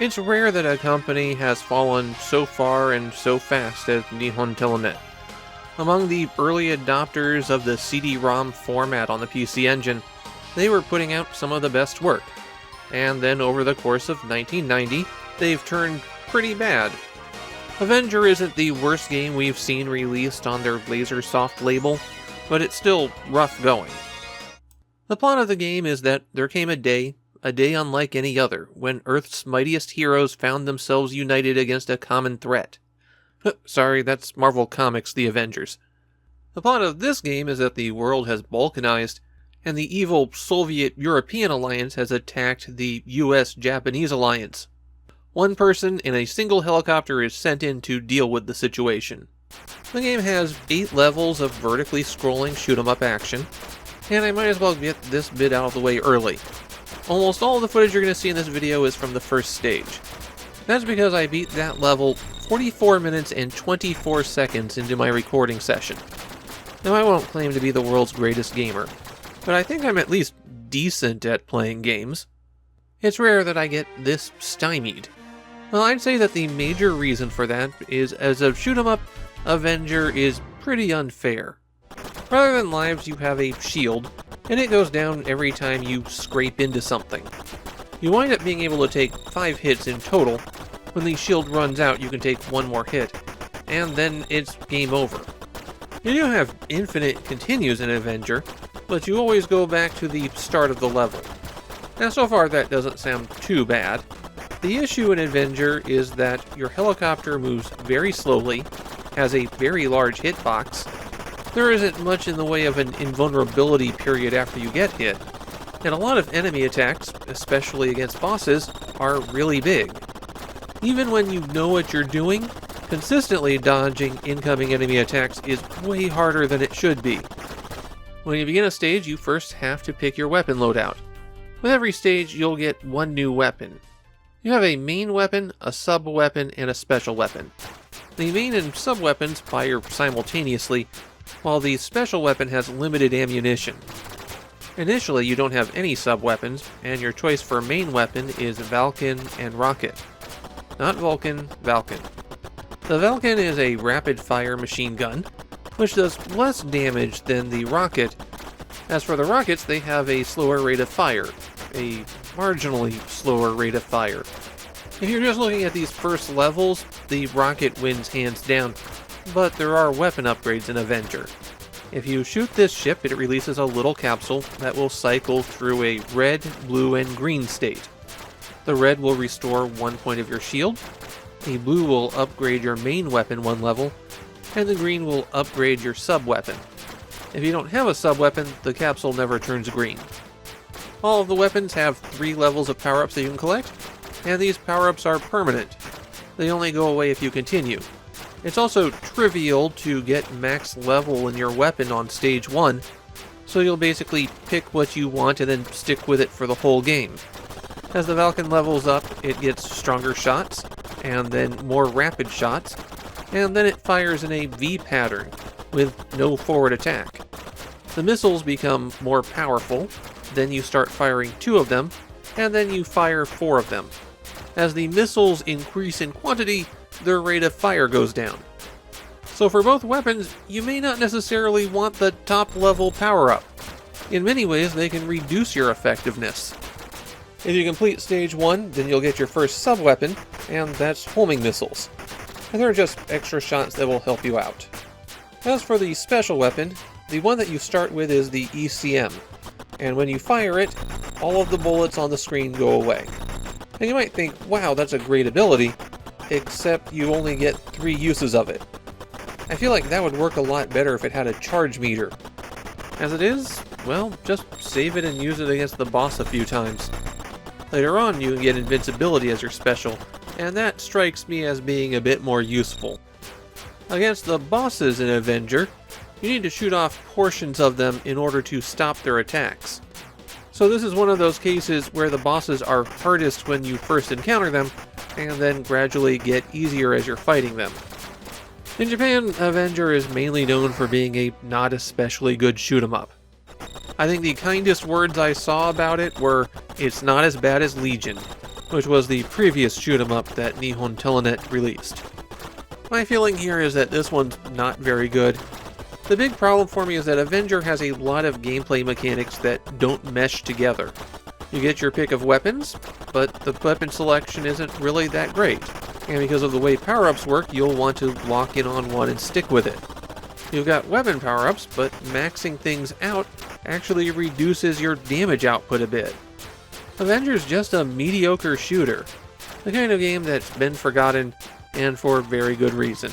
It's rare that a company has fallen so far and so fast as Nihon Telenet. Among the early adopters of the CD-ROM format on the PC Engine, they were putting out some of the best work. And then over the course of 1990, they've turned pretty bad. Avenger isn't the worst game we've seen released on their Lasersoft label, but it's still rough going. The plot of the game is that there came a day unlike any other, when Earth's mightiest heroes found themselves united against a common threat. Sorry, that's Marvel Comics' The Avengers. The plot of this game is that the world has balkanized, and the evil Soviet-European alliance has attacked the US-Japanese alliance. One person in a single helicopter is sent in to deal with the situation. The game has 8 levels of vertically scrolling shoot-'em-up action, and I might as well get this bit out of the way early. Almost all of the footage you're going to see in this video is from the first stage. That's because I beat that level 44 minutes and 24 seconds into my recording session. Now, I won't claim to be the world's greatest gamer, but I think I'm at least decent at playing games. It's rare that I get this stymied. Well, I'd say that the major reason for that is, as a shoot-'em-up, Avenger is pretty unfair. Rather than lives, you have a shield, and it goes down every time you scrape into something. You wind up being able to take 5 hits in total. When the shield runs out, you can take 1 more hit, and then it's game over. You do have infinite continues in Avenger, but you always go back to the start of the level. Now, so far that doesn't sound too bad. The issue in Avenger is that your helicopter moves very slowly, has a very large hitbox. There isn't much in the way of an invulnerability period after you get hit, and a lot of enemy attacks, especially against bosses, are really big. Even when you know what you're doing, consistently dodging incoming enemy attacks is way harder than it should be. When you begin a stage, you first have to pick your weapon loadout. With every stage, you'll get 1 new weapon. You have a main weapon, a sub-weapon, and a special weapon. The main and sub-weapons fire simultaneously, while the special weapon has limited ammunition. Initially, you don't have any sub-weapons, and your choice for main weapon is Valken and Rocket. Not Vulcan, Valken. The Valken is a rapid-fire machine gun, which does less damage than the Rocket. As for the Rockets, they have a slower rate of fire, a marginally slower rate of fire. If you're just looking at these first levels, the Rocket wins hands down, but there are weapon upgrades in Avenger. If you shoot this ship, it releases a little capsule that will cycle through a red, blue, and green state. The red will restore 1 point of your shield, the blue will upgrade your main weapon 1 level, and the green will upgrade your sub-weapon. If you don't have a sub-weapon, the capsule never turns green. All of the weapons have 3 levels of power-ups that you can collect, and these power-ups are permanent. They only go away if you continue. It's also trivial to get max level in your weapon on stage 1, so you'll basically pick what you want and then stick with it for the whole game. As the Valken levels up, it gets stronger shots, and then more rapid shots, and then it fires in a V pattern, with no forward attack. The missiles become more powerful, then you start firing 2 of them, and then you fire 4 of them. As the missiles increase in quantity, their rate of fire goes down. So for both weapons, you may not necessarily want the top level power-up. In many ways, they can reduce your effectiveness. If you complete stage 1, then you'll get your first sub-weapon, and that's homing missiles. And they're just extra shots that will help you out. As for the special weapon, the one that you start with is the ECM, and when you fire it, all of the bullets on the screen go away. And you might think, wow, that's a great ability, except you only get 3 uses of it. I feel like that would work a lot better if it had a charge meter. As it is, well, just save it and use it against the boss a few times. Later on, you can get invincibility as your special, and that strikes me as being a bit more useful. Against the bosses in Avenger, you need to shoot off portions of them in order to stop their attacks. So this is one of those cases where the bosses are hardest when you first encounter them, and then gradually get easier as you're fighting them. In Japan, Avenger is mainly known for being a not especially good shoot-'em-up. I think the kindest words I saw about it were, "It's not as bad as Legion." which was the previous shoot-'em-up that Nihon Telenet released. My feeling here is that this one's not very good. The big problem for me is that Avenger has a lot of gameplay mechanics that don't mesh together. You get your pick of weapons, but the weapon selection isn't really that great. And because of the way power-ups work, you'll want to lock in on one and stick with it. You've got weapon power-ups, but maxing things out actually reduces your damage output a bit. Avenger's just a mediocre shooter. The kind of game that's been forgotten, and for very good reason.